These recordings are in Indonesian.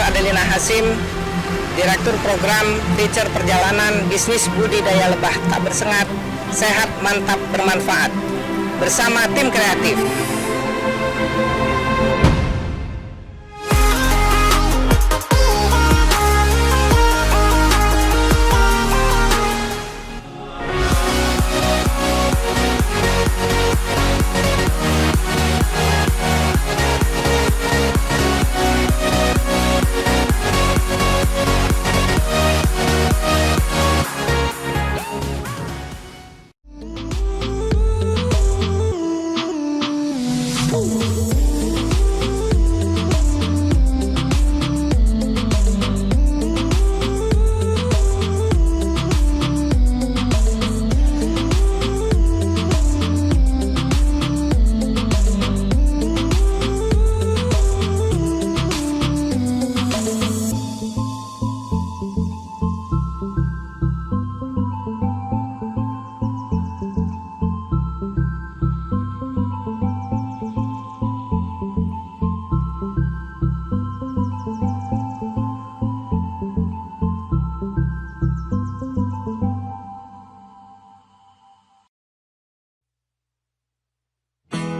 Adelina Hasim, Direktur Program Teacher Perjalanan Bisnis Budidaya Lebah Tak Bersengat, Sehat Mantap Bermanfaat, bersama tim kreatif.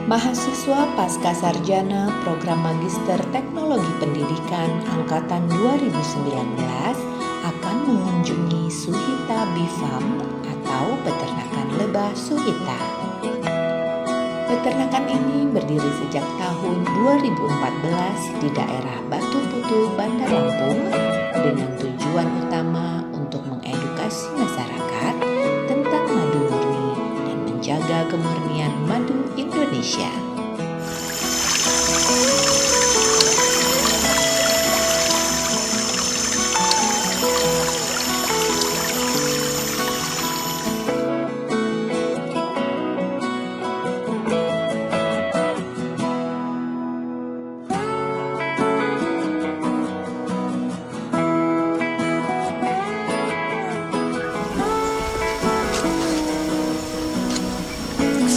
Mahasiswa Pasca Sarjana Program Magister Teknologi Pendidikan Angkatan 2019 akan mengunjungi Suhita Bee Farm atau peternakan lebah Suhita. Peternakan ini berdiri sejak tahun 2014 di daerah Batu Putu, Bandar Lampung dengan tujuan utama untuk mengedukasi masyarakat tentang madu murni dan menjaga kemurnian madu Indonesia.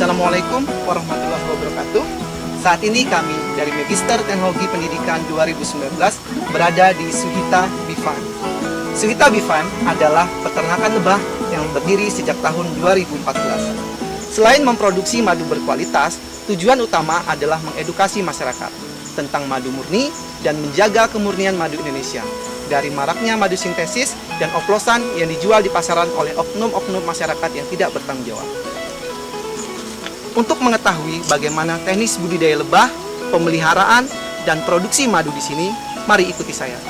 Assalamualaikum warahmatullahi wabarakatuh. Saat ini kami dari Magister Teknologi Pendidikan 2019 berada di Suhita Bee Farm. Suhita Bee Farm adalah peternakan lebah yang berdiri sejak tahun 2014. Selain memproduksi madu berkualitas, tujuan utama adalah mengedukasi masyarakat tentang madu murni dan menjaga kemurnian madu Indonesia dari maraknya madu sintesis dan oplosan yang dijual di pasaran oleh oknum-oknum masyarakat yang tidak bertanggung jawab. Untuk mengetahui bagaimana teknis budidaya lebah, pemeliharaan, dan produksi madu di sini, mari ikuti saya.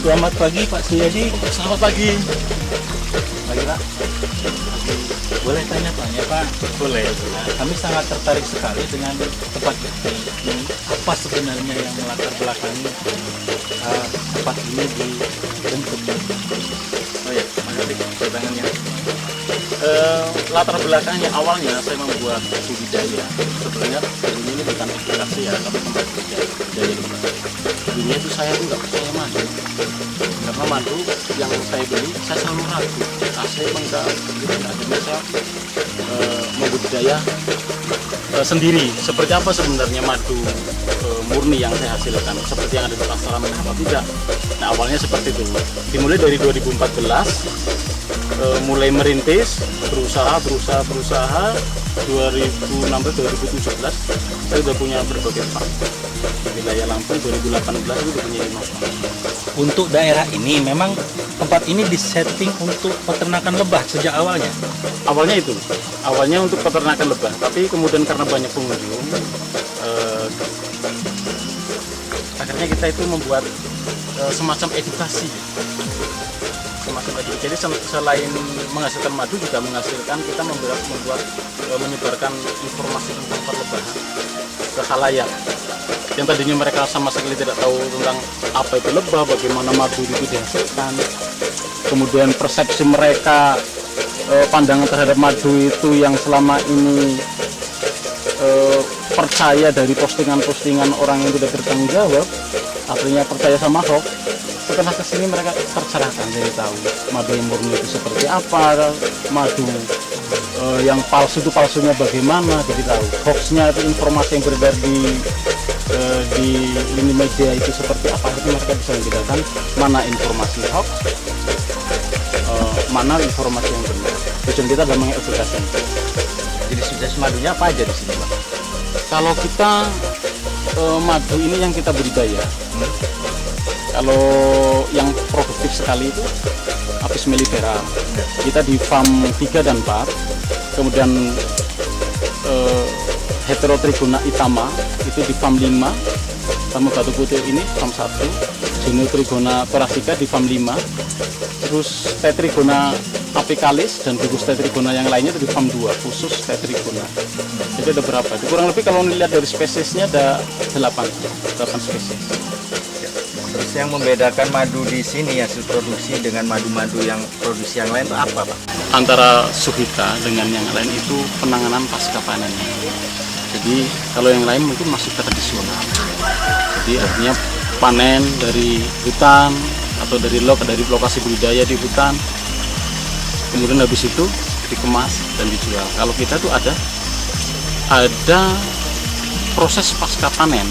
Selamat pagi Pak Suyadi. Selamat pagi. Pagi Pak. Boleh tanya Pak ya Pak? Boleh. Nah, kami sangat tertarik sekali dengan tempat ini. Apa sebenarnya yang melatar belakangi tempat ini dibentuk? Oh ya, makasih pertanyaannya. Latar belakangnya awalnya saya membuat budidaya. Sebenarnya dulunya ini bukan aplikasi ya, tapi tempat budidaya lebah. Dulunya itu saya tuh nggak percaya madu, karena madu yang saya beli saya selalu ragu. Saya enggak, akhirnya saya membudidaya sendiri. Seperti apa sebenarnya madu murni yang saya hasilkan, seperti yang ada di pasaran apa tidak. Nah awalnya seperti itu, dimulai dari 2014, mulai merintis, berusaha 2016-2017 saya sudah punya berbagai farm. Wilayah Lampung 2018 itu udah punya 5 farm. Untuk daerah ini memang tempat ini disetting untuk peternakan lebah sejak awalnya. Awalnya itu, awalnya untuk peternakan lebah, tapi kemudian karena banyak pengunjung, akhirnya kita itu membuat semacam edukasi. Jadi selain menghasilkan madu juga menghasilkan, kita menyebarkan informasi tentang perlebahan ke khalayak. yang tadinya mereka sama sekali tidak tahu tentang apa itu lebah, bagaimana madu itu dihasilkan. Kemudian persepsi mereka, pandangan terhadap madu itu yang selama ini percaya dari postingan-postingan orang yang tidak bertanggung jawab, akhirnya percaya sama hoax. Setelah kesini mereka tercerahkan, jadi tahu madu yang murni itu seperti apa, madu yang palsu itu palsunya bagaimana, jadi tahu hoaxnya itu informasi yang beredar di lini media itu seperti apa, itu mereka bisa membedakan mana informasi hoax, mana informasi yang benar. Tujuan kita adalah mengedukasi. Jadi sudah madunya apa aja di sini, Pak? Kalau kita madu ini yang kita budidaya, kalau yang produktif sekali itu Apis mellifera. Kita di farm 3 dan 4, kemudian Heterotrigona itama itu di farm 5, tamu batu putih ini farm 1, Genotrigona thoracica di farm 5, terus Tetrigona apicalis dan gugus Tetrigona yang lainnya itu di farm 2, khusus Tetrigona. Jadi ada berapa? Kurang lebih kalau dilihat dari spesiesnya ada 8 spesies. Terus yang membedakan madu di sini hasil produksi dengan madu-madu yang produksi yang lain itu apa, Pak? Antara Suhita dengan yang lain itu penanganan pasca panennya. Jadi kalau yang lain mungkin masih tradisional. Jadi artinya panen dari hutan atau dari lokasi budidaya di hutan, kemudian habis itu dikemas dan dijual. Kalau kita tuh ada proses pasca panen,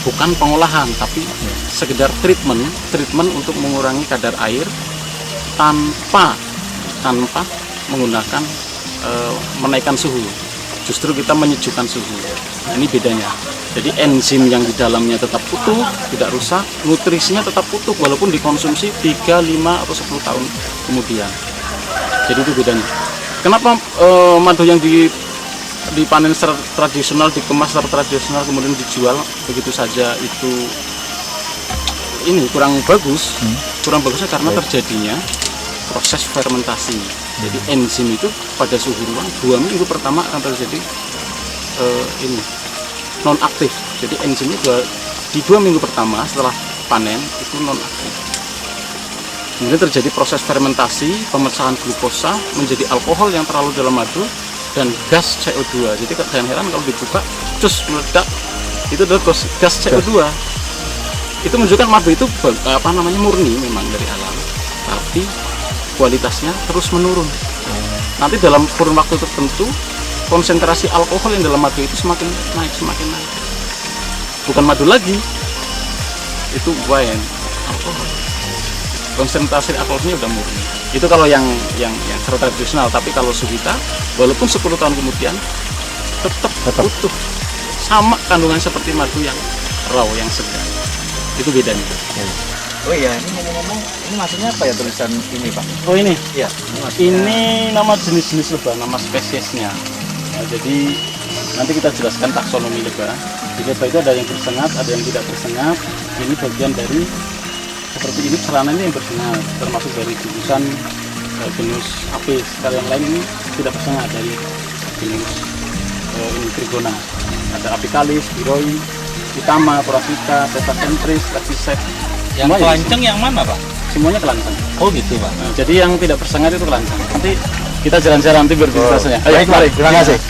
bukan pengolahan tapi sekedar treatment untuk mengurangi kadar air tanpa menggunakan menaikkan suhu. Justru kita menyejukkan suhu. Nah, ini bedanya. Jadi enzim yang di dalamnya tetap utuh, tidak rusak, nutrisinya tetap utuh walaupun dikonsumsi 3, 5 atau 10 tahun kemudian. Jadi itu bedanya. Kenapa madu yang dipanen secara tradisional, dikemas secara tradisional kemudian dijual begitu saja itu ini kurang bagus. Kurang bagusnya karena terjadinya proses fermentasi. Jadi enzim itu pada suhu ruang 2 minggu pertama akan terjadi ini non aktif. Jadi enzimnya di 2 minggu pertama setelah panen itu non aktif. Kemudian terjadi proses fermentasi, pemecahan glukosa menjadi alkohol yang terlalu dalam madu dan gas CO2. Jadi jangan heran kalau dibuka cus meledak, itu adalah gas CO2. Itu menunjukkan madu itu murni memang dari alam, tapi kualitasnya terus menurun. Nanti dalam kurun waktu tertentu konsentrasi alkohol yang dalam madu itu semakin naik. Bukan madu lagi, itu wine, alkohol. Konsentrasi alkoholnya udah murni. Itu kalau yang secara tradisional. Tapi kalau Suhita, walaupun 10 tahun kemudian tetap utuh, sama kandungan seperti madu yang raw, yang segar. Itu bedanya. Oh iya, ini ngomong-ngomong, ini maksudnya apa ya tulisan ini, Pak? Oh ini? Iya. Ini nama jenis-jenis lebah, nama spesiesnya. Nah, jadi nanti kita jelaskan taksonomi lebah. Di lebah itu ada yang bersengat, ada yang tidak bersengat. Ini bagian dari seperti ini, celana ini yang bersengat, termasuk dari jurusan genus Apis. Kalau yang lain ini tidak bersengat, dari genus ini Trigona. Ada Apicalis, Biroi, Itama, Thoracica, Tetracentris, Lexiset. Yang kelanceng yang mana, Pak? Semuanya kelanceng. Oh gitu, Pak. Nah, jadi yang tidak bersengat itu kelanceng. Nanti kita jalan-jalan nanti berbicara. Baik, mari. Terima kasih.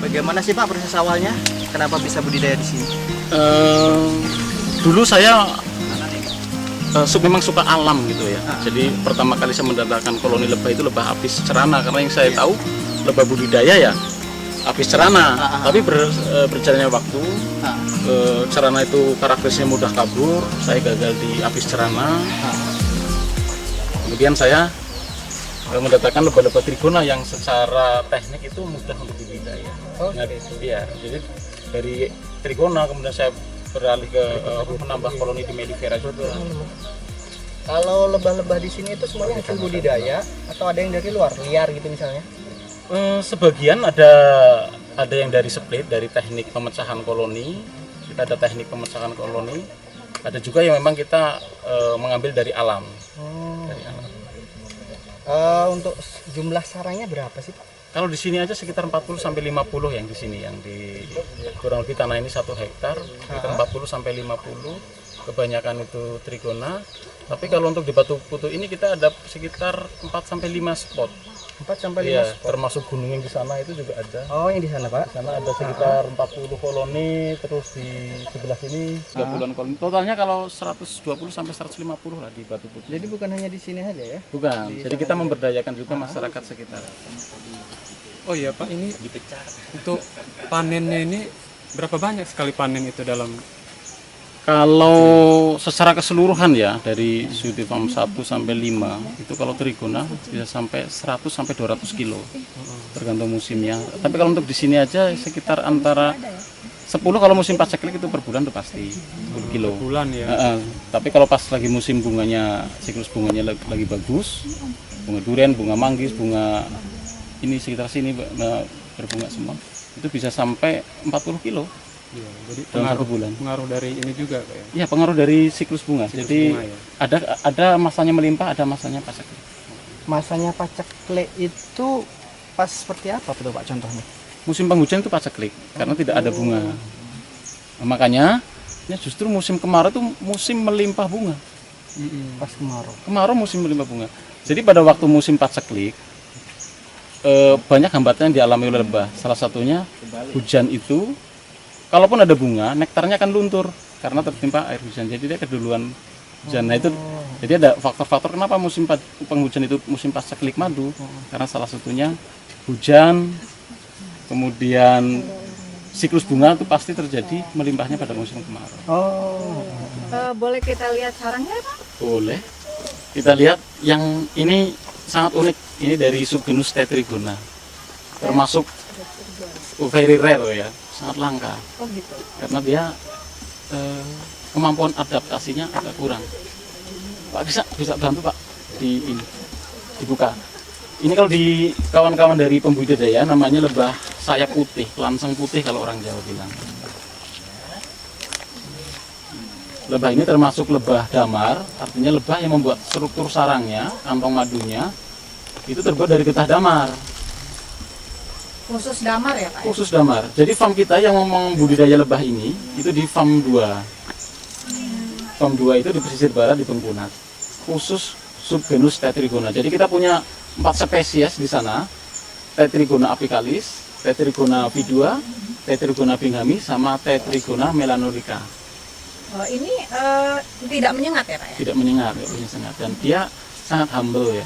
Bagaimana sih, Pak, proses awalnya? Kenapa bisa budidaya di sini? Dulu saya memang suka alam gitu ya. Jadi pertama kali saya mendatangkan koloni lebah itu lebah Apis cerana, karena yang saya tahu lebah budidaya ya Apis cerana. Tapi berjalannya waktu, cerana itu karakteristiknya mudah kabur. Saya gagal di Apis cerana. Kemudian saya mendatangkan lebah-lebah Trigona yang secara teknik itu mudah untuk budidaya. Iya, jadi dari Trigona kemudian saya beralih ke menambah koloni di mellifera juga. Kalau lebah-lebah di sini itu semuanya hasil budidaya atau ada yang dari luar, liar gitu misalnya? Sebagian ada yang dari split, dari teknik pemecahan koloni. Kita ada teknik pemecahan koloni. Ada juga yang memang kita mengambil dari alam. Untuk jumlah sarangnya berapa sih, Pak? Kalau di sini aja sekitar 40 sampai 50 yang di sini, yang di kurang lebih tanah ini 1 hektar, sekitar 40 sampai 50. Kebanyakan itu trigona. Tapi kalau untuk di Batu Putu ini kita ada sekitar 4 sampai 5 spot. 4 sampai 5 Iya, spot. termasuk gunung yang di sana itu juga ada. Oh, yang di sana, Pak. Di sana ada sekitar 40 koloni, terus di sebelah sini 30-an koloni. Totalnya kalau 120 sampai 150 lah di Batu Putu. Jadi bukan hanya di sini aja ya? Bukan. Jadi kita memberdayakan juga masyarakat sekitar. Oh iya Pak, ini untuk panennya ini berapa banyak sekali panen itu dalam? Kalau secara keseluruhan ya, dari Sweety Farm 1 sampai 5 itu kalau trigona bisa sampai 100 sampai 200 kilo tergantung musimnya. Tapi kalau untuk di sini aja sekitar antara 10 kalau musim paceklik itu per bulan tuh pasti 10 kilo. Bulan ya. Tapi kalau pas lagi musim bunganya, siklus bunganya lagi bagus, bunga durian, bunga manggis, bunga ini sekitar sini berbunga semua, itu bisa sampai 40 kilo. Iya, jadi dalam 1 bulan. pengaruh dari ini juga Pak ya. Iya, pengaruh dari siklus bunga. Jadi bunga, ya. ada masanya melimpah, ada masanya paceklik. Masanya paceklik itu pas seperti apa tuh Pak contohnya? Musim penghujan itu paceklik karena tidak ada bunga. Nah, makanya ya justru musim kemarau itu musim melimpah bunga. Pas kemarau. Kemarau musim melimpah bunga. Jadi pada waktu musim paceklik banyak hambatan yang dialami oleh lebah. Salah satunya hujan itu, kalaupun ada bunga, nektarnya akan luntur karena tertimpa air hujan. Jadi dia keduluan hujan. Nah itu, jadi ada faktor-faktor kenapa musim penghujan itu musim paceklik madu. Karena salah satunya hujan, kemudian siklus bunga itu pasti terjadi melimpahnya pada musim kemarau. Oh. Boleh kita lihat sarangnya Pak? Boleh. Kita lihat yang ini sangat unik. Ini dari subgenus Tetrigona. Termasuk very rare ya, sangat langka. Oh gitu. Karena dia kemampuan adaptasinya agak kurang. Pak bisa bantu Pak di ini dibuka. Ini kalau di kawan-kawan dari pembudidaya namanya lebah sayap putih, langseng putih kalau orang Jawa bilang. Lebah ini termasuk lebah damar, artinya lebah yang membuat struktur sarangnya, kantong madunya itu terbuat dari getah damar. Khusus damar ya Pak? Khusus damar. Jadi farm kita yang membudidaya lebah ini itu di farm 2. Farm 2 itu di pesisir barat di Bengkunat. Khusus subgenus Tetrigona. Jadi kita punya 4 spesies di sana. Tetrigona apicalis, Tetrigona vidua, Tetrigona binghami, sama Tetrigona melanolica. Ini tidak menyengat ya Pak ya? Tidak menyengat, tidak punya sengat, dan dia sangat humble ya.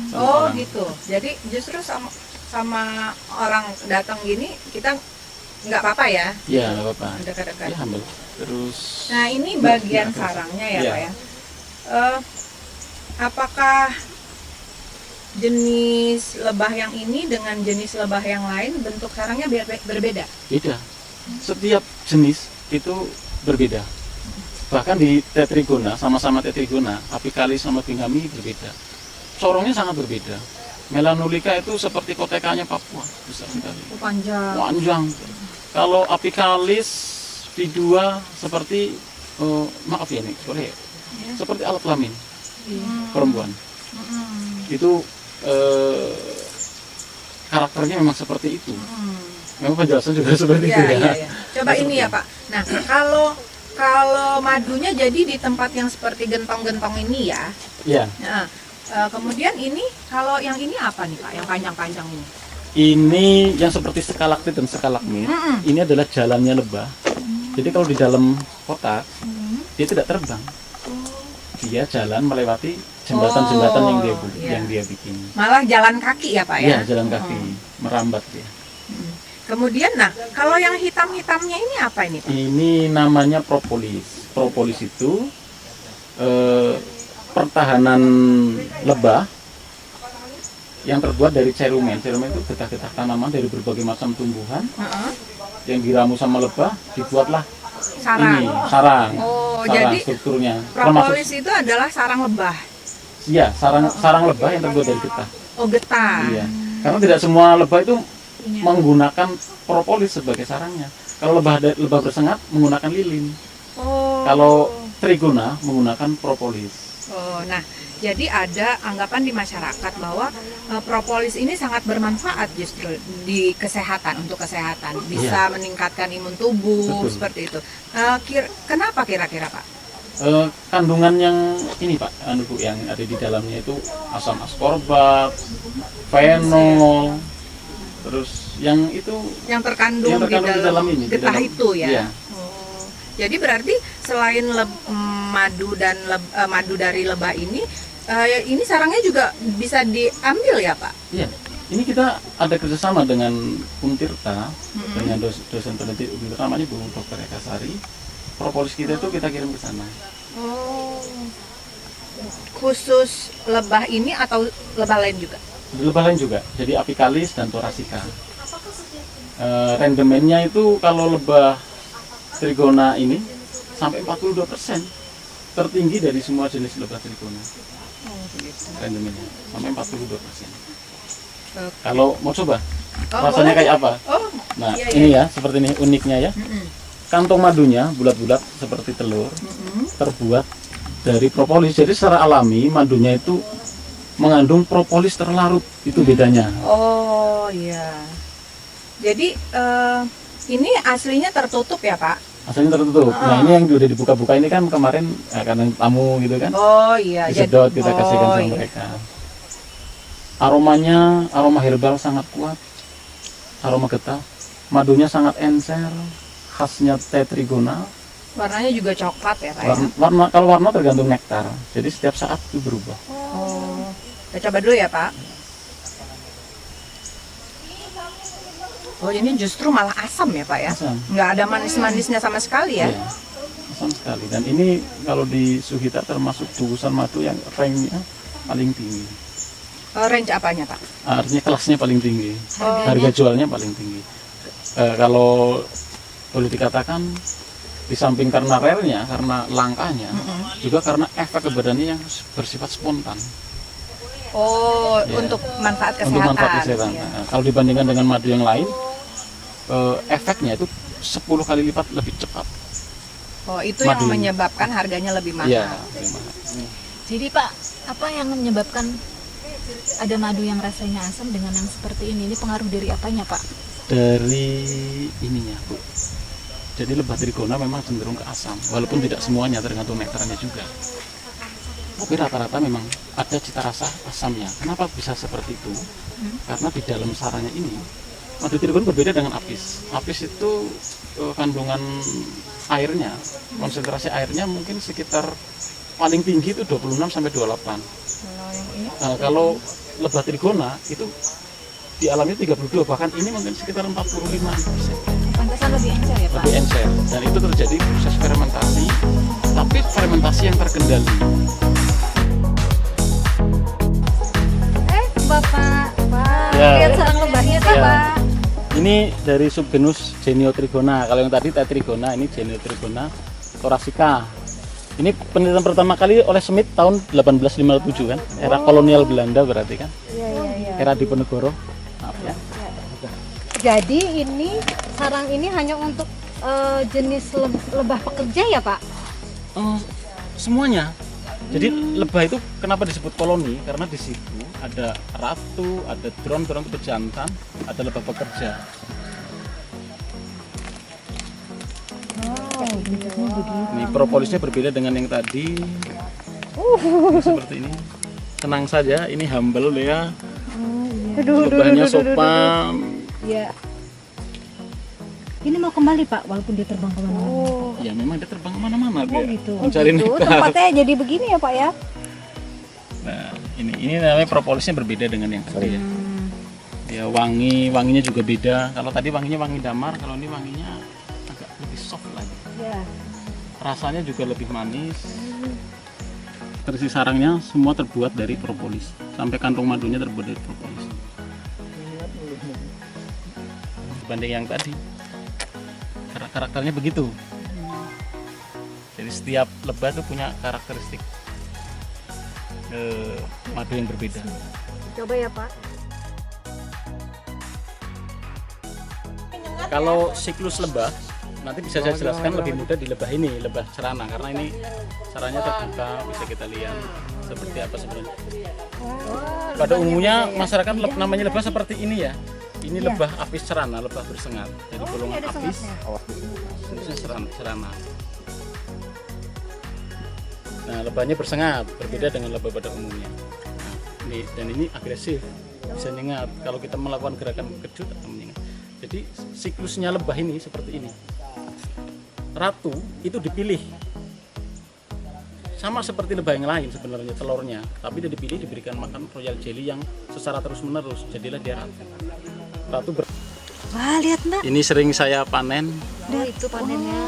sama Oh orang. gitu. Jadi justru sama orang datang gini kita nggak apa-apa ya? Iya, nggak apa-apa. Dekat-dekat. Dia humble. Terus Nah ini bagian Iya, sarangnya ya iya. Pak ya? Apakah jenis lebah yang ini dengan jenis lebah yang lain bentuk sarangnya berbeda? beda. Setiap jenis itu berbeda. Bahkan di Tetrigona, sama-sama Tetrigona, apicalis sama binghami berbeda. Sorongnya sangat berbeda. Melanolica itu seperti kotekanya Papua, besar sekali. Panjang. Panjang. Kalau apicalis vidua seperti maaf ya nih, boleh ya? Seperti alat kelamin perempuan. Itu karakternya memang seperti itu. Memang penjelasan juga seperti itu ya. Iya. Coba ini ya Pak. Nah kalau madunya jadi di tempat yang seperti gentong-gentong ini ya. Iya. Nah, kemudian ini kalau yang ini apa nih Pak? Yang panjang-panjang ini? Ini yang seperti skalaktit dan skalagmit. Ini adalah jalannya lebah. Jadi kalau di dalam kotak dia tidak terbang. Dia jalan melewati jembatan-jembatan yang dia iya. yang dia bikin. Malah jalan kaki ya Pak ya? Iya, jalan kaki, merambat dia. Kemudian nah kalau yang hitam-hitamnya ini apa ini Pak? Ini namanya propolis. Propolis itu pertahanan lebah yang terbuat dari cerumen. Cerumen itu getah-getah tanaman dari berbagai macam tumbuhan yang diramu sama lebah, dibuatlah Sarang. ini sarang. Oh, sarang jadi strukturnya. propolis itu adalah sarang lebah. Iya, sarang lebah yang terbuat dari getah. Oh getah. Iya. Karena tidak semua lebah itu menggunakan propolis sebagai sarangnya. Kalau lebah bersengat menggunakan lilin. Oh. Kalau trigona menggunakan propolis. Oh, nah Jadi ada anggapan di masyarakat bahwa propolis ini sangat bermanfaat justru di kesehatan, untuk kesehatan, bisa meningkatkan imun tubuh. Betul. Seperti itu. Kenapa kira-kira Pak? Kandungan yang ini Pak, Bu, yang ada di dalamnya itu asam ascorbat, fenol, terus yang itu Yang terkandung, di dalam ini, di getah dalam- itu ya. iya. Oh, jadi berarti selain madu dan madu dari lebah ini sarangnya juga bisa diambil ya Pak? Iya, ini kita ada kerjasama dengan Untirta, dengan dosen peneliti Untirta namanya Bu Dr. Eka Sari. Propolis kita itu kita kirim ke sana. Oh, khusus lebah ini atau lebah lain juga? Di lebah lain juga, jadi apicalis dan thoracea. Rendemennya itu kalau lebah trigona ini sampai 42%, tertinggi dari semua jenis lebah trigona. Rendemennya sampai 42%. Kalau mau coba, rasanya boleh. kayak apa? Oh, Nah, iya, ini ya, seperti ini uniknya ya. Kantong madunya bulat-bulat seperti telur, terbuat dari propolis. Jadi secara alami madunya itu mengandung propolis terlarut, itu bedanya. Oh iya. Jadi ini aslinya tertutup ya Pak? Asalnya tertutup. Nah, ini yang udah dibuka-buka ini kan kemarin karena tamu gitu kan. Oh iya. Disedot, kita kasihkan sama iya. mereka. Aromanya, aroma herbal sangat kuat. Aroma getah. Madunya sangat encer. Khasnya teh trigona. Warnanya juga coklat ya Pak ya? Kalau warna tergantung nektar. Jadi setiap saat itu berubah. Oh. Kita coba dulu ya Pak. Oh ini justru malah asam ya Pak ya? Asam. Nggak ada manis-manisnya sama sekali ya? Iya, asam sekali. Dan ini kalau di Suhita termasuk gugusan madu yang ranknya paling tinggi. Range apanya Pak? Artinya kelasnya paling tinggi. Oh. Harga jualnya paling tinggi. Kalau boleh dikatakan di samping karena rare-nya, karena langkanya, juga karena efek ke badannya yang bersifat spontan. Oh, Ya. untuk manfaat kesehatan. Untuk manfaat kesehatan. Iya. Nah, kalau dibandingkan dengan madu yang lain, efeknya itu 10 kali lipat lebih cepat. Oh, itu Madu yang ini. menyebabkan harganya lebih mahal. Iya, lebih mahal. Jadi Pak, apa yang menyebabkan ada madu yang rasanya asam dengan yang seperti ini? Ini pengaruh dari apanya Pak? Dari ininya, Bu. Jadi lebah trigona memang cenderung ke asam, walaupun tidak semuanya, tergantung nektarnya juga. Tapi rata-rata memang ada cita rasa asamnya. Kenapa bisa seperti itu? Karena di dalam sarangnya ini, madu trigona berbeda dengan apis. Apis itu kandungan airnya, konsentrasi airnya mungkin sekitar paling tinggi itu 26 sampai 28. Nah, kalau lebah trigona itu di alamnya 32, bahkan ini mungkin sekitar 45%. Pantesan lebih encer ya Pak? Lebih encer, dan itu terjadi proses fermentasi, tapi fermentasi yang terkendali. Bapak, Ya. lihat sarang lebahnya tuh Ya. Pak. Ini dari subgenus Geniotrigona. Kalau yang tadi Tetrigona, ini Geniotrigona thoracea. Ini penelitian pertama kali oleh Smith tahun 1857 kan, era kolonial Belanda berarti kan, era Diponegoro. Maaf ya. Jadi ini sarang ini hanya untuk jenis lebah pekerja ya Pak? Semuanya. Jadi lebah itu kenapa disebut koloni? Karena di situ ada ratu, ada drone itu pejantan, ada lebah pekerja. Ini propolisnya berbeda dengan yang tadi. Ini seperti ini. Tenang saja, ini humble ya. Lebahnya sopan. Ya. Ini mau kembali Pak, walaupun dia terbang kemana-mana. Ya memang dia terbang kemana-mana dia. Gitu. Mencari nektar. Tempatnya jadi begini ya Pak ya? Nah, ini namanya propolisnya berbeda dengan yang tadi ya. Ya wanginya juga beda. Kalau tadi wanginya wangi damar, kalau ini wanginya agak lebih soft lagi. Ya. Rasanya juga lebih manis. Terus sarangnya semua terbuat dari propolis. Sampai kantong madunya terbuat dari propolis. Dibanding yang tadi, karakternya begitu. Jadi setiap lebah itu punya karakteristik madu yang berbeda. Coba ya Pak. Kalau siklus lebah Nanti bisa saya jelaskan lebih mudah di lebah ini, lebah cerana, karena ini caranya terbuka, bisa kita lihat seperti apa sebenarnya. Pada umumnya masyarakat namanya lebah seperti ini ya. Ini lebah apis cerana, lebah bersengat. Jadi golongan apis, terusnya cerana. Nah, lebahnya bersengat, berbeda dengan lebah pada umumnya. Nah, ini agresif, bisa nyengat. Kalau kita melakukan gerakan kejut akan menyengat. Jadi siklusnya lebah ini seperti ini. Ratu itu dipilih sama seperti lebah yang lain sebenarnya telurnya, tapi dia dipilih diberikan makan royal jelly yang secara terus menerus, jadilah dia ratu. Wah, lihat Mbak. Ini sering saya panen. Oh, itu panennya.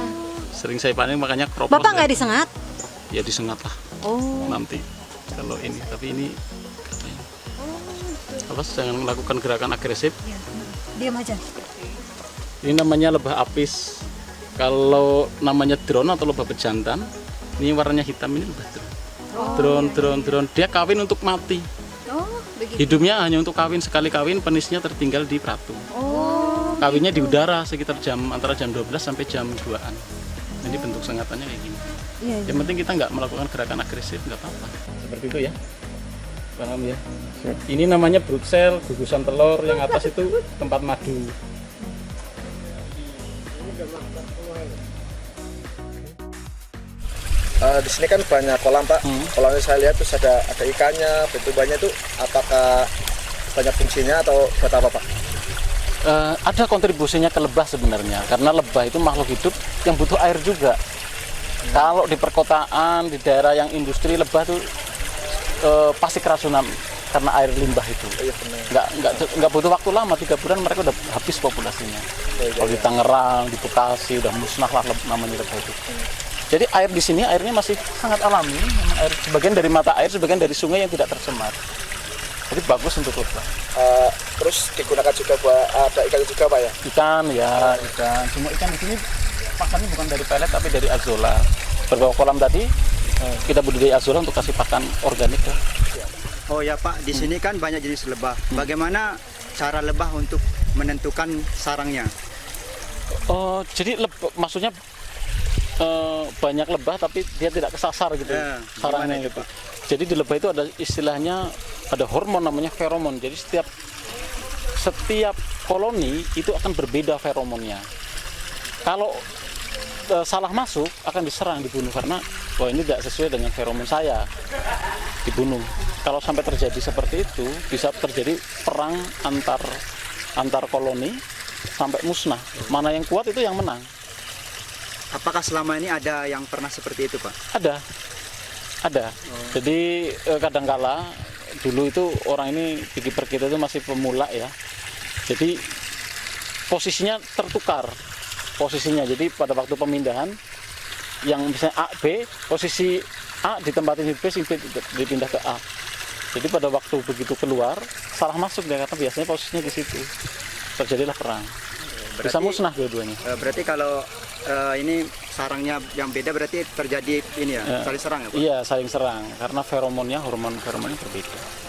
Sering saya panen, makanya kropos. Bapak nggak disengat? Ya disengat lah. Oh. Nanti kalau ini, tapi ini apa? Jangan melakukan gerakan agresif. Diam aja. Ini namanya lebah apis. Kalau namanya drone atau lebah bejantan, ini warnanya hitam, ini lebah drone. Drone. Dia kawin untuk mati. Oh, begitu. Hidupnya hanya untuk kawin, sekali kawin penisnya tertinggal di pratu. Oh. Kawinnya di udara sekitar antara jam 12 sampai jam 2-an. Ini bentuk sengatannya kayak gini. Iya. Yang penting kita nggak melakukan gerakan agresif, nggak apa-apa. Seperti itu ya. Paham ya? Ini namanya brood cell, gugusan telur, yang atas itu tempat madu. Di sini kan banyak kolam Pak. Kolamnya saya lihat terus ada ikannya, bentukannya itu apakah banyak fungsinya atau buat apa Pak? Ada kontribusinya ke lebah sebenarnya, karena lebah itu makhluk hidup yang butuh air juga. Kalau di perkotaan, di daerah yang industri, lebah itu pasti keracunan karena air limbah itu. Nggak butuh waktu lama, 3 bulan mereka udah habis populasinya. Kalau di Tangerang, di Bekasi udah musnah lah namanya lebah itu. Jadi air di sini airnya masih sangat alami, air sebagian dari mata air, sebagian dari sungai yang tidak tercemar. Jadi bagus untuk lebah. Terus digunakan juga buat ada ikan juga Pak ya? Ikan. Semua ikan di sini pakannya bukan dari pelet tapi dari azolla. Beberapa kolam tadi kita budidaya azolla untuk kasih pakan organik ya. Oh ya Pak, di sini kan banyak jenis lebah. Bagaimana cara lebah untuk menentukan sarangnya? Jadi maksudnya banyak lebah tapi dia tidak kesasar gitu sarangnya gitu. Jadi di lebah itu ada istilahnya, ada hormon namanya feromon. Jadi setiap koloni itu akan berbeda feromonnya. Kalau salah masuk akan diserang, dibunuh karena ini tidak sesuai dengan feromon saya, dibunuh. Kalau sampai terjadi seperti itu bisa terjadi perang antar koloni sampai musnah. Mana yang kuat itu yang menang. Apakah selama ini ada yang pernah seperti itu Pak? Ada. Jadi kadangkala dulu itu orang ini beekeeper kita itu masih pemula ya. Jadi posisinya tertukar posisinya. Jadi pada waktu pemindahan yang misalnya A, B, posisi A ditempatin di B, dipindah ke A. Jadi pada waktu begitu keluar salah masuk dia, karena biasanya posisinya di situ. Terjadilah perang. Bisa musnah dua-duanya. Berarti kalau ini sarangnya yang beda berarti terjadi ini ya, saling serang ya Pak? Iya, saling serang karena feromonnya, hormonnya berbeda.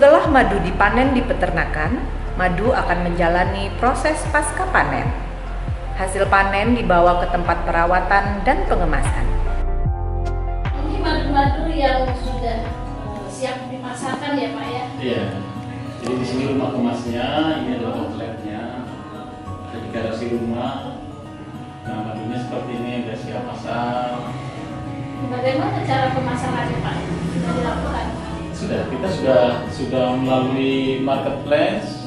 Setelah madu dipanen di peternakan, madu akan menjalani proses pasca panen. Hasil panen dibawa ke tempat perawatan dan pengemasan. Ini madu-madu yang sudah siap dipasarkan ya Pak ya? Iya. Jadi di sini rumah kemasnya, ini adalah outletnya. Ada garasi rumah. Nah, madunya seperti ini, udah siap pasar. Bagaimana cara pemasarannya Pak? Sudah dilakukan? Kita sudah melalui marketplace,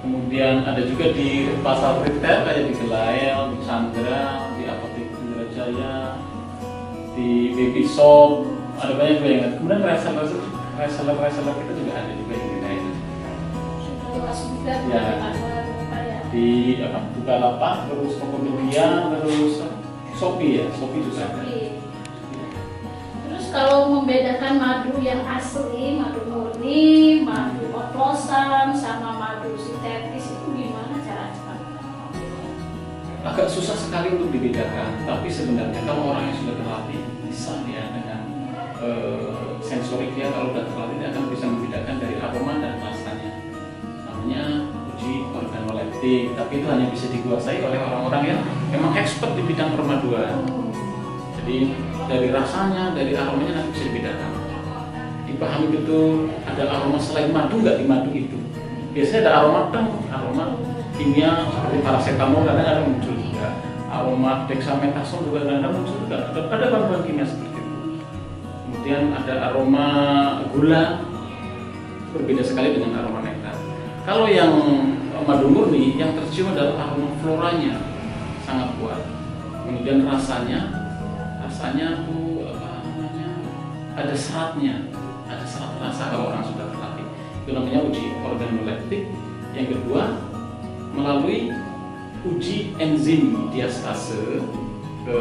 kemudian ada juga di pasar retail kayak di Gelael, di Sandra, di Apotek Indrajaya, di Baby Shop, ada banyak banget. Kemudian reseller kita juga ada juga di wilayah itu. Ya, di Bukalapak, terus Tokopedia, terus Shopee juga ada. Terus kalau membedakan madu yang asli, madu murni, madu oplosan, sama madu sintetis itu gimana caranya? Agak susah sekali untuk dibedakan, tapi sebenarnya kalau orang yang sudah terlatih bisa ya dengan sensorik dia, kalau sudah terlatih dia akan bisa membedakan dari aroma dan rasanya. Namanya uji organoleptik, tapi itu hanya bisa dikuasai oleh orang-orang yang memang expert di bidang permaduan. Jadi dari rasanya, dari aromanya nanti bisa dibedakan. Dipahami betul ada aroma selain madu nggak di madu itu. Biasanya ada aroma kimia seperti paracetamol kadang-kadang muncul juga. Aroma dexamethasone juga kadang-kadang muncul juga. Ada bahan-bahan kimia seperti itu. Kemudian ada aroma gula, berbeda sekali dengan aroma nektar. Kalau yang madu murni, yang tercium adalah aroma floranya sangat kuat. Kemudian rasanya tuh ada seratnya, ada serat rasa kalau orang sudah terlatih. Itu namanya uji organoleptik. Yang kedua, melalui uji enzim diastase ke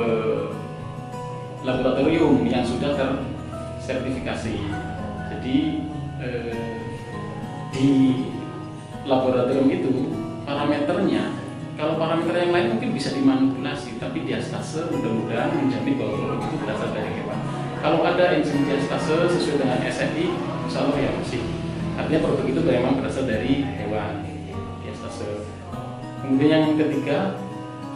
laboratorium yang sudah tersertifikasi. Jadi di laboratorium itu parameternya, kalau parameter yang lain mungkin bisa dimanipulasi, tapi diastase mudah-mudahan menjamin bahwa produk itu berasal dari hewan. Kalau ada enzim diastase sesuai dengan SNI, insya Allah ya bersih. Artinya produk itu memang berasal dari hewan, diastase. Kemudian yang ketiga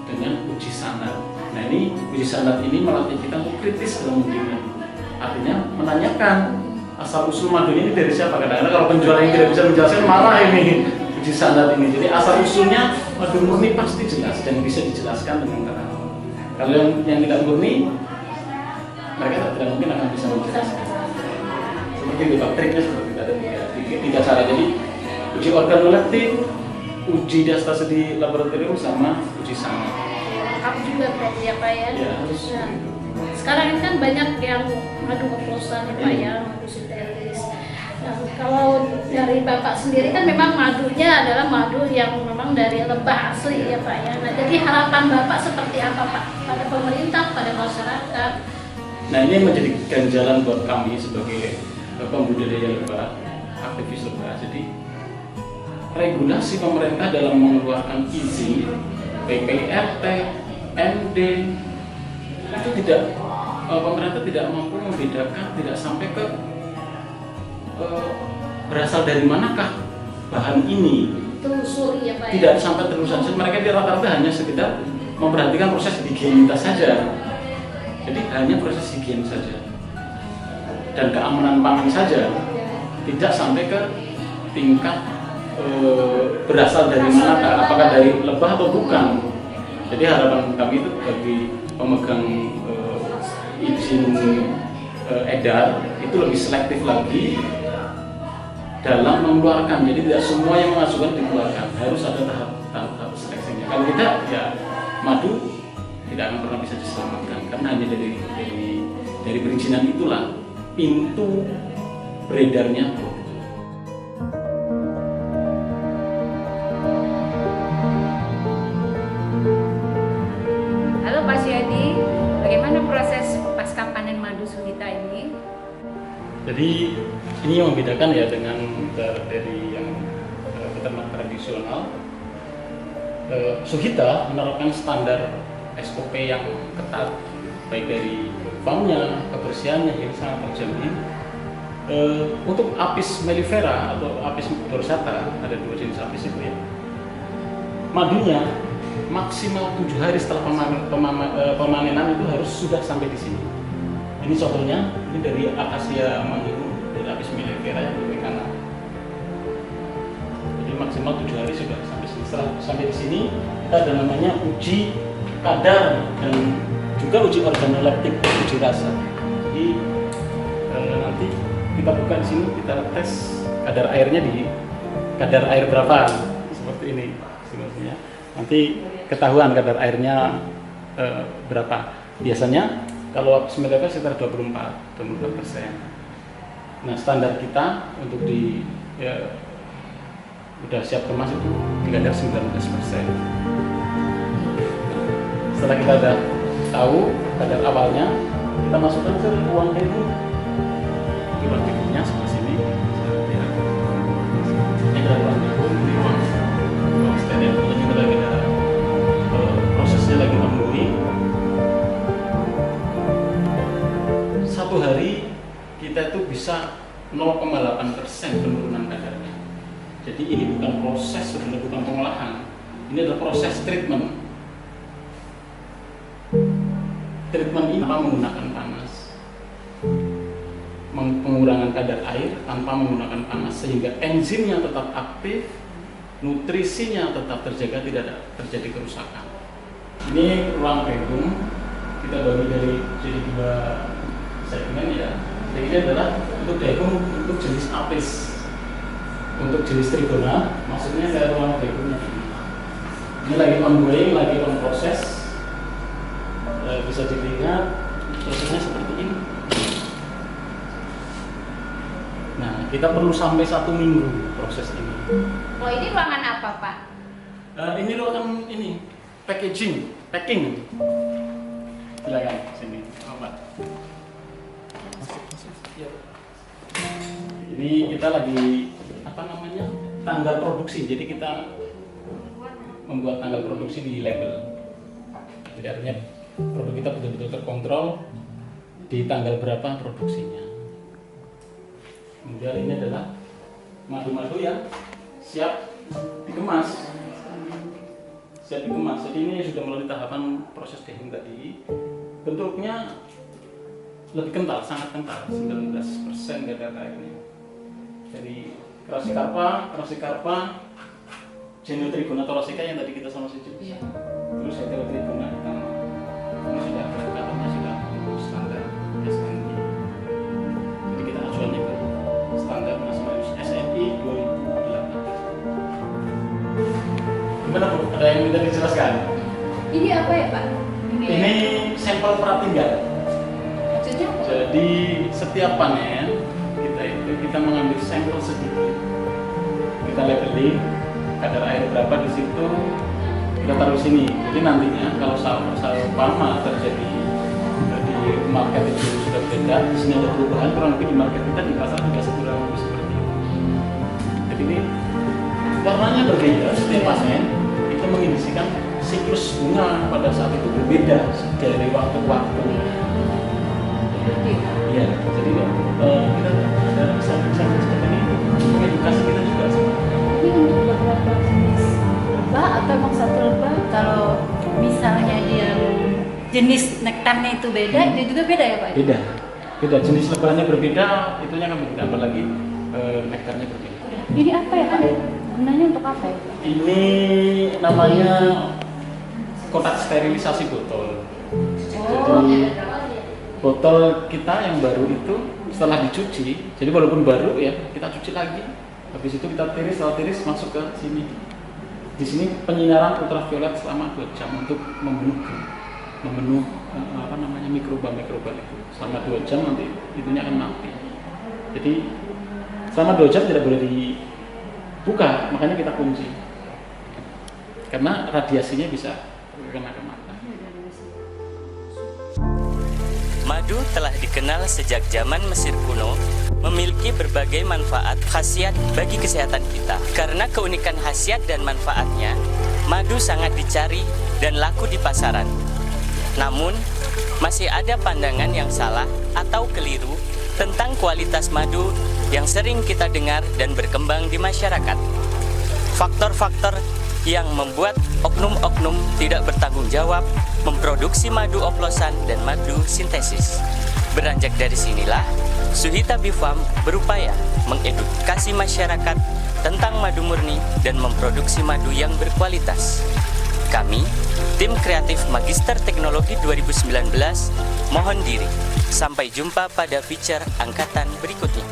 dengan uji sanad. Nah ini uji sanad ini melatih kita untuk kritis dalam memilih. Artinya menanyakan asal usul madu ini dari siapa. Kadang-kadang kalau penjual yang tidak bisa menjelaskan marah ini uji sanad ini. Jadi asal usulnya madu murni pasti jelas dan bisa dijelaskan dengan terang. Kalau yang tidak murni, mereka tidak mungkin akan bisa menjelaskan. Seperti itu, triknya seperti itu, ada tiga cara. Jadi uji organoleptik, uji diastase di laboratorium, sama uji sanad. Lengkap juga berarti ya Pak ya? Ya, harus. Nah, sekarang ini kan banyak yang madu oplosan ya Pak ya, madu sintetis. Nah, kalau dari Bapak sendiri kan memang madunya adalah madu yang memang dari lebah asli ya Pak ya. Nah, jadi harapan Bapak seperti apa Pak pada pemerintah, pada masyarakat? Nah ini menjadi ganjalan buat kami sebagai pembudidaya lebah, aktivis lebah. Jadi regulasi pemerintah dalam mengeluarkan izin PPRT, MD itu tidak, pemerintah tidak mampu membedakan, tidak sampai ke berasal dari manakah bahan ini. Telusuri ya Pak ya? Tidak sampai telusuri. Mereka rata-rata hanya sekedar memperhatikan proses higienitas saja. Jadi hanya proses higien saja dan keamanan pangan saja, tidak sampai ke tingkat berasal dari mana, apakah dari lebah atau bukan. Jadi harapan kami itu bagi pemegang izin edar itu lebih selektif lagi dalam mengeluarkan. Jadi tidak semua yang mengajukan dikeluarkan, harus ada tahap seleksinya. Kalau tidak, ya madu tidak akan pernah bisa diselamatkan, karena hanya dari perizinan itulah pintu beredarnya. Halo Pak Syadi, bagaimana proses pasca panen madu Suhita ini? Jadi ini yang membedakan ya dengan dari yang peternak tradisional. Suhita menerapkan standar SOP yang ketat, baik dari farmnya, kebersihannya yang sangat terjamin. Untuk Apis mellifera atau Apis dorsata, ada dua jenis apis itu ya. Madunya maksimal 7 hari setelah pemanenan itu harus sudah sampai di sini. Ini contohnya, ini dari Acacia mangiru, dari Apis mellifera yang lebih kanan. Jadi maksimal 7 hari sudah sampai sini. Setelah sampai di sini, kita ada namanya uji kadar dan juga uji organoleptik, uji rasa. Jadi nanti kita buka di sini, kita tes kadar airnya di kadar air berapa, seperti ini sebenarnya. Nanti ketahuan kadar airnya berapa. Biasanya kalau Bismillah sekitar 24%. Nah, standar kita untuk di udah siap kemas itu di kadar 19%. Setelah kita udah tahu kadar awalnya, kita masukkan ke ruang demo. Di ruang demonya sebelah sini. Ini adalah ruang demo, ini ruang stand up. Kita juga lagi ada prosesnya lagi ongoing. Satu hari kita itu bisa 0,8% penurunan kadarnya. Jadi ini bukan proses, sebenarnya bukan pengolahan. Ini adalah proses treatment. Treatment ini tanpa menggunakan panas, pengurangan kadar air tanpa menggunakan panas, sehingga enzimnya tetap aktif, nutrisinya tetap terjaga, tidak ada terjadi kerusakan. Ini ruang vacuum, kita bagi jadi 2 segmen ya. Jadi ini adalah untuk vacuum untuk jenis apis, untuk jenis trigona, maksudnya dari ruang vacuumnya. Ini lagi ongoing, lagi on proses. Bisa dilihat prosesnya seperti ini. Nah, kita perlu sampai 1 minggu proses ini. Oh, ini ruangan apa, Pak? Ini ruangan ini packing. Silakan sini, Pak. Ini kita lagi tanggal produksi. Jadi kita membuat tanggal produksi di label. Jadi artinya produk kita betul-betul terkontrol di tanggal berapa produksinya. Kemudian ini adalah madu-madu yang siap dikemas. Jadi ini sudah melalui tahapan proses dehung tadi. Bentuknya lebih kental, sangat kental, 19% kadar airnya. Jadi Crassicarpa, Genotrigona thoracea yang tadi kita sama situ. Terus Heterotrigona hitam. Ini sudah katanya sudah standar SNI. Jadi kita acuannya ke standar nasional SNI 2008. Gimana Bu? Ada yang minta dijelaskan? Ini apa ya Pak? Ini sampel pratinggal. Maksudnya apa? Jadi setiap panen kita mengambil sampel sedikit. Kita labeling kadar air berapa di situ. Kita taruh sini. Jadi nantinya kalau salpama terjadi di market itu sudah beda, di sini ada perubahan, kurang lebih di market kita di pasar juga kurang lebih seperti itu. Jadi ini warnanya berbeda setiap panen, itu mengindikasikan siklus bunga pada saat itu berbeda dari waktu ke waktu. Iya, jadi kita ada sampel seperti ini, mengedukasi kita juga. Ini untuk beberapa jenis lebah atau emang satu lebah? Kalau misalnya dia jenis nektarnya itu beda, itu juga beda ya Pak? Beda. Jenis lebahnya berbeda, itunya kami ditambah lagi nektarnya berbeda. Ini apa ya Pak? Gunanya untuk apa ya Pak? Ini namanya kotak sterilisasi botol. Jadi botol kita yang baru itu setelah dicuci, jadi walaupun baru ya kita cuci lagi. Habis itu kita tiris, setelah tiris masuk ke sini. Di sini penyinaran ultraviolet selama 2 jam untuk membunuh mikroba itu. Selama 2 jam nanti itunya akan mati. Jadi selama 2 jam tidak boleh dibuka, makanya kita kunci. Karena radiasinya bisa kena ke mata. Madu telah dikenal sejak zaman Mesir kuno, memiliki berbagai manfaat khasiat bagi kesehatan kita. Karena keunikan khasiat dan manfaatnya, madu sangat dicari dan laku di pasaran. Namun, masih ada pandangan yang salah atau keliru tentang kualitas madu yang sering kita dengar dan berkembang di masyarakat. Faktor-faktor yang membuat oknum-oknum tidak bertanggung jawab memproduksi madu oplosan dan madu sintesis. Beranjak dari sinilah, Suhita Bee Farm berupaya mengedukasi masyarakat tentang madu murni dan memproduksi madu yang berkualitas. Kami, tim kreatif Magister Teknologi 2019, mohon diri. Sampai jumpa pada feature angkatan berikutnya.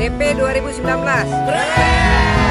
DP 2019.